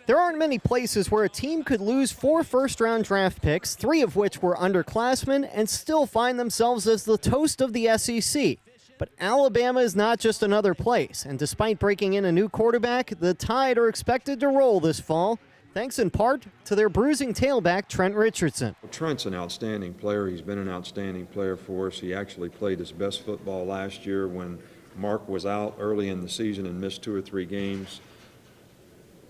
There aren't many places where a team could lose 4 first-round draft picks, 3 of which were underclassmen, and still find themselves as the toast of the SEC. But Alabama is not just another place, and despite breaking in a new quarterback, the Tide are expected to roll this fall, thanks in part to their bruising tailback Trent Richardson. Well, Trent's an outstanding player. He's been an outstanding player for us. He actually played his best football last year when Mark was out early in the season and missed 2 or 3 games.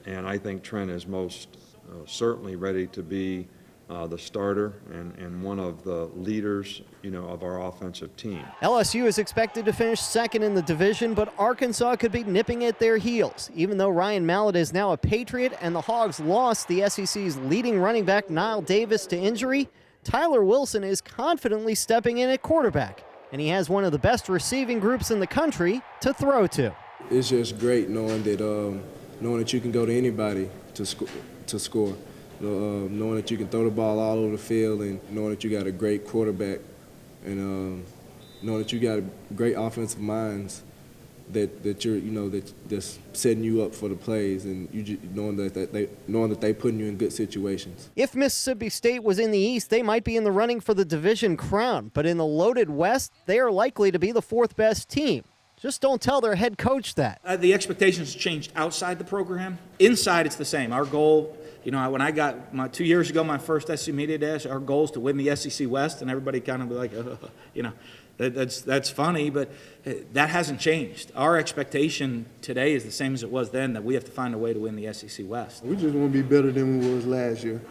And I think Trent is most certainly ready to be the starter and one of the leaders, of our offensive team. LSU is expected to finish second in the division, but Arkansas could be nipping at their heels. Even though Ryan Mallett is now a Patriot and the Hogs lost the SEC's leading running back Nile Davis to injury, Tyler Wilson is confidently stepping in at quarterback, and he has one of the best receiving groups in the country to throw to. It's just great knowing that you can go to anybody to score. Knowing that you can throw the ball all over the field, and knowing that you got a great quarterback, and knowing that you got great offensive minds that's setting you up for the plays, and knowing that they putting you in good situations. If Mississippi State was in the East, they might be in the running for the division crown, but in the loaded West, they are likely to be the 4th best team. Just don't tell their head coach that. The expectations changed outside the program. Inside, it's the same. Our goal, when I got 2 years ago, my first SEC Media Dash, our goal is to win the SEC West, and everybody kind of be like, that's funny, but that hasn't changed. Our expectation today is the same as it was then, that we have to find a way to win the SEC West. We just want to be better than we was last year.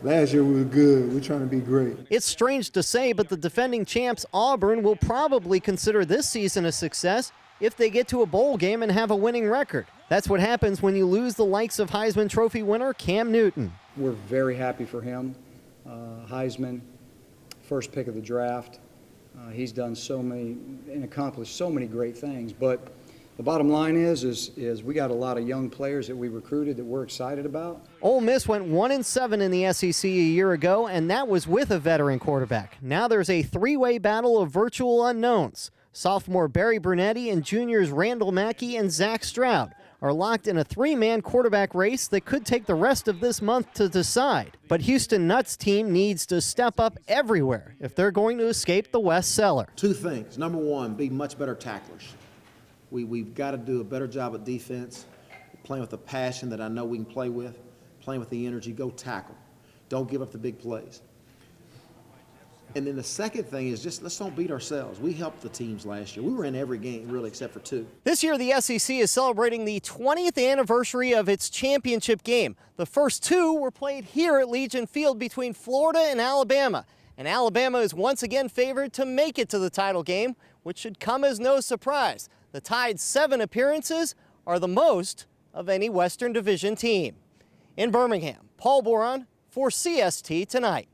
Last year we were good. We're trying to be great. It's strange to say, but the defending champs Auburn will probably consider this season a success if they get to a bowl game and have a winning record. That's what happens when you lose the likes of Heisman Trophy winner Cam Newton. We're very happy for him. Heisman, first pick of the draft. He's done so many and accomplished so many great things. But the bottom line is we got a lot of young players that we recruited that we're excited about. Ole Miss went 1-7 in the SEC a year ago, and that was with a veteran quarterback. Now there's a 3-way battle of virtual unknowns. Sophomore Barry Brunetti and juniors Randall Mackey and Zach Stroud are locked in a 3-man quarterback race that could take the rest of this month to decide. But Houston Nutt's team needs to step up everywhere if they're going to escape the West cellar. 2 things. Number 1, be much better tacklers. We've got to do a better job at defense, playing with the passion that I know we can play with, playing with the energy. Go tackle. Don't give up the big plays. And then the second thing is just let's don't beat ourselves. We helped the teams last year. We were in every game, really, except for 2. This year, the SEC is celebrating the 20th anniversary of its championship game. The first 2 were played here at Legion Field between Florida and Alabama. And Alabama is once again favored to make it to the title game, which should come as no surprise. The Tide's 7 appearances are the most of any Western Division team. In Birmingham, Paul Boron for CST Tonight.